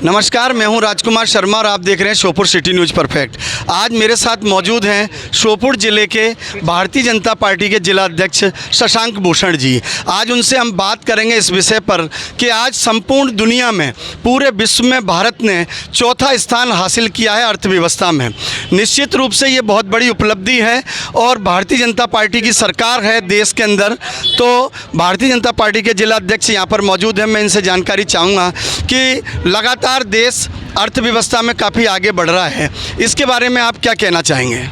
नमस्कार, मैं हूं राजकुमार शर्मा और आप देख रहे हैं श्योपुर सिटी न्यूज़ परफेक्ट। आज मेरे साथ मौजूद हैं श्योपुर ज़िले के भारतीय जनता पार्टी के जिला अध्यक्ष शशांक भूषण जी। आज उनसे हम बात करेंगे इस विषय पर कि आज संपूर्ण दुनिया में, पूरे विश्व में भारत ने चौथा स्थान हासिल किया है अर्थव्यवस्था में। निश्चित रूप से ये बहुत बड़ी उपलब्धि है और भारतीय जनता पार्टी की सरकार है देश के अंदर। तो भारतीय जनता पार्टी के जिला अध्यक्ष यहाँ पर मौजूद हैं। मैं इनसे जानकारी चाहूँगा कि लगातार देश अर्थव्यवस्था में काफ़ी आगे बढ़ रहा है, इसके बारे में आप क्या कहना चाहेंगे?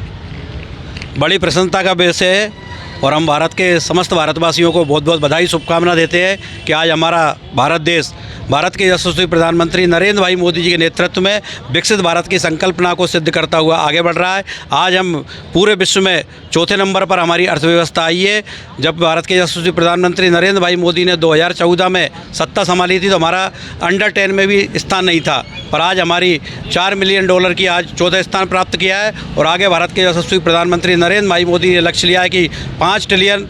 बड़ी प्रसन्नता का विषय है और हम भारत के समस्त भारतवासियों को बहुत बहुत बधाई शुभकामना देते हैं कि आज हमारा भारत देश, भारत के यशस्वी प्रधानमंत्री नरेंद्र भाई मोदी जी के नेतृत्व में विकसित भारत की संकल्पना को सिद्ध करता हुआ आगे बढ़ रहा है। आज हम पूरे विश्व में चौथे नंबर पर हमारी अर्थव्यवस्था आई है। जब भारत के यशस्वी प्रधानमंत्री नरेंद्र भाई मोदी ने 2014 में सत्ता संभाली थी तो हमारा अंडर 10 में भी स्थान नहीं था, पर आज हमारी $4 मिलियन की आज चौथा स्थान प्राप्त किया है। और आगे भारत के यशस्वी प्रधानमंत्री नरेंद्र भाई मोदी ने लक्ष्य लिया है कि $5 ट्रिलियन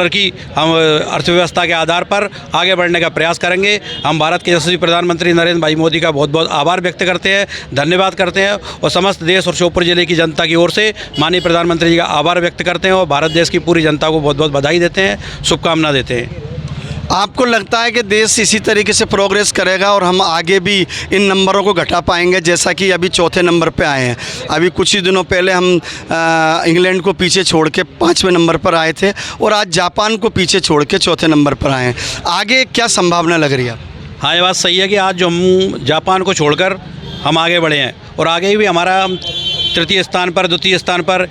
की हम अर्थव्यवस्था के आधार पर आगे बढ़ने का प्रयास करेंगे। हम भारत के यशस्वी प्रधानमंत्री नरेंद्र भाई मोदी का बहुत बहुत आभार व्यक्त करते हैं, धन्यवाद करते हैं और समस्त देश और श्योपुर जिले की जनता की ओर से माननीय प्रधानमंत्री जी का आभार व्यक्त करते हैं और भारत देश की पूरी जनता को बहुत बहुत बधाई देते हैं, शुभकामना देते हैं। आपको लगता है कि देश इसी तरीके से प्रोग्रेस करेगा और हम आगे भी इन नंबरों को घटा पाएंगे, जैसा कि अभी चौथे नंबर पे आए हैं? अभी कुछ ही दिनों पहले हम इंग्लैंड को पीछे छोड़ के 5वें नंबर पर आए थे और आज जापान को पीछे छोड़ के चौथे नंबर पर आए हैं। आगे क्या संभावना लग रही है? हाँ, ये बात सही है कि आज जो हम जापान को छोड़कर हम आगे बढ़े हैं और आगे भी हमारा तृतीय स्थान पर, द्वितीय स्थान पर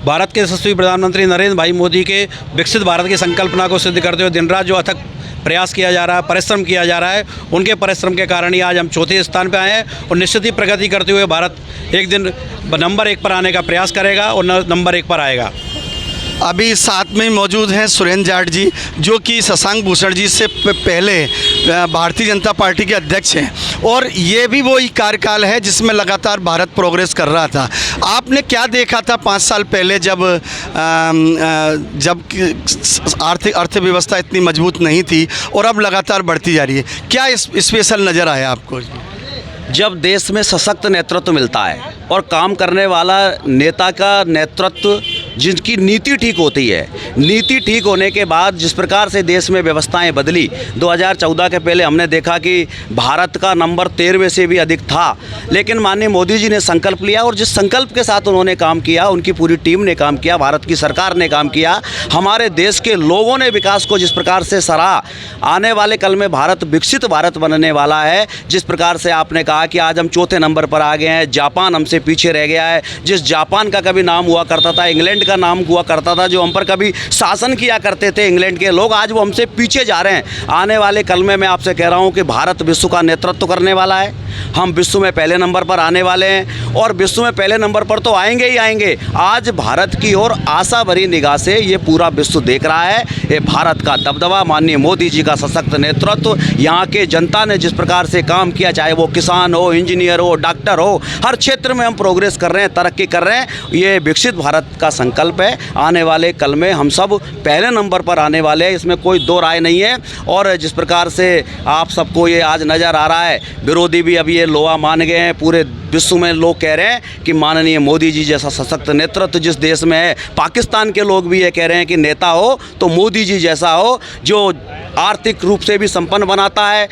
भारत के यशस्वी प्रधानमंत्री नरेंद्र भाई मोदी के विकसित भारत की संकल्पना को सिद्ध करते हुए दिन रात जो अथक प्रयास किया जा रहा है, परिश्रम किया जा रहा है, उनके परिश्रम के कारण ही आज हम चौथे स्थान पर आए हैं और निश्चित ही प्रगति करते हुए भारत एक दिन नंबर 1 पर आने का प्रयास करेगा और नंबर 1 पर आएगा। अभी साथ में ही मौजूद हैं सुरेंद्र जाट जी, जो कि शशांक भूषण जी से पहले भारतीय जनता पार्टी के अध्यक्ष हैं और ये भी वही कार्यकाल है जिसमें लगातार भारत प्रोग्रेस कर रहा था। आपने क्या देखा था 5 साल पहले जब अर्थव्यवस्था इतनी मजबूत नहीं थी और अब लगातार बढ़ती जा रही है? क्या स्पेशल नज़र आया आपको? जब देश में सशक्त नेतृत्व मिलता है और काम करने वाला नेता का नेतृत्व, जिनकी नीति ठीक होती है, नीति ठीक होने के बाद जिस प्रकार से देश में व्यवस्थाएं बदली, 2014 के पहले हमने देखा कि भारत का नंबर 13वें से भी अधिक था, लेकिन माननीय मोदी जी ने संकल्प लिया और जिस संकल्प के साथ उन्होंने काम किया, उनकी पूरी टीम ने काम किया, भारत की सरकार ने काम किया, हमारे देश के लोगों ने विकास को जिस प्रकार से सराहा, आने वाले कल में भारत विकसित भारत बनने वाला है। जिस प्रकार से आपने कहा कि आज हम चौथे नंबर पर आ गए हैं, जापान हमसे पीछे रह गया है। जिस जापान का कभी नाम हुआ करता था, इंग्लैंड का नाम हुआ करता था, जो हम पर कभी शासन किया करते थे इंग्लैंड के लोग, आज वो हमसे पीछे जा रहे हैं। आने वाले कल में मैं आपसे कह रहा हूं कि भारत विश्व का नेतृत्व करने वाला है। हम विश्व में पहले नंबर पर आने वाले हैं और विश्व में पहले नंबर पर तो आएंगे ही आएंगे। आज भारत की ओर आशा भरी निगाह से ये पूरा विश्व देख रहा है। ये भारत का दबदबा, माननीय मोदी जी का सशक्त नेतृत्व, यहाँ के जनता ने जिस प्रकार से काम किया, चाहे वो किसान हो, इंजीनियर हो, डॉक्टर हो, हर क्षेत्र में हम प्रोग्रेस कर रहे हैं, तरक्की कर रहे हैं। ये विकसित भारत का संकल्प है। आने वाले कल में हम सब पहले नंबर पर आने वाले हैं, इसमें कोई दो राय नहीं है। और जिस प्रकार से आप सबको ये आज नज़र आ रहा है, विरोधी भी अब ये लोहा मान गए हैं। पूरे विश्व में लोग कह रहे हैं कि माननीय मोदी जी जैसा सशक्त नेतृत्व जिस देश में है, पाकिस्तान के लोग भी ये कह रहे हैं कि नेता हो तो मोदी जी जैसा हो, जो आर्थिक रूप से भी संपन्न बनाता है,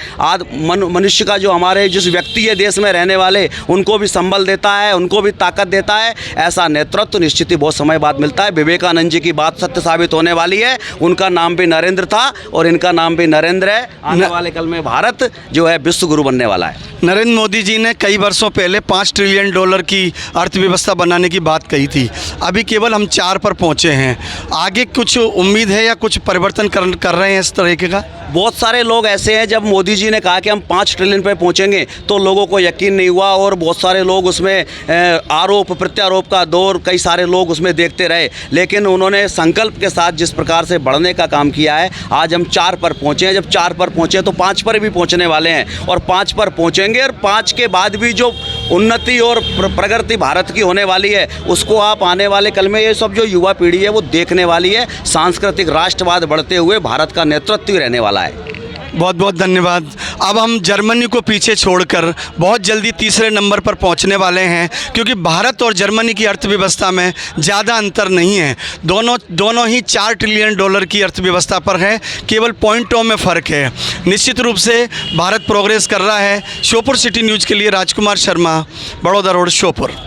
मनुष्य का जो हमारे जिस व्यक्ति है देश में रहने वाले, उनको भी संबल देता है, उनको भी ताकत देता है। ऐसा नेतृत्व निश्चित ही बहुत समय बाद मिलता है। विवेकानंद जी की बात सत्य साबित होने वाली है। उनका नाम भी नरेंद्र था और इनका नाम भी नरेंद्र है। आने वाले कल में भारत जो है विश्व गुरु बनने वाला है। नरेंद्र मोदी जी ने कई वर्षों पहले $5 ट्रिलियन की अर्थव्यवस्था बनाने की बात कही थी, अभी केवल हम 4 पर पहुंचे हैं। आगे कुछ उम्मीद है या कुछ परिवर्तन कर रहे हैं इस तरीके का? बहुत सारे लोग ऐसे हैं, जब मोदी जी ने कहा कि हम 5 ट्रिलियन पे पहुंचेंगे तो लोगों को यकीन नहीं हुआ और बहुत सारे लोग उसमें आरोप प्रत्यारोप का दौर, कई सारे लोग उसमें देखते रहे। लेकिन उन्होंने संकल्प के साथ जिस प्रकार से बढ़ने का काम किया है, आज हम 4 पर पहुँचे हैं। जब 4 पर पहुँचे तो 5 पर भी पहुँचने वाले हैं और 5 पर पहुँचेंगे और 5 के बाद भी जो उन्नति और प्रगति भारत की होने वाली है, उसको आप आने वाले कल में ये सब जो युवा पीढ़ी है वो देखने वाली है। सांस्कृतिक राष्ट्रवाद बढ़ते हुए भारत का नेतृत्व ही रहने वाला है। बहुत बहुत धन्यवाद। अब हम जर्मनी को पीछे छोड़कर बहुत जल्दी तीसरे नंबर पर पहुंचने वाले हैं, क्योंकि भारत और जर्मनी की अर्थव्यवस्था में ज़्यादा अंतर नहीं है। दोनों ही $4 ट्रिलियन की अर्थव्यवस्था पर है, केवल पॉइंटों में फ़र्क है। निश्चित रूप से भारत प्रोग्रेस कर रहा है। श्योपुर सिटी न्यूज़ के लिए राजकुमार शर्मा, बड़ौदा रोड, श्योपुर।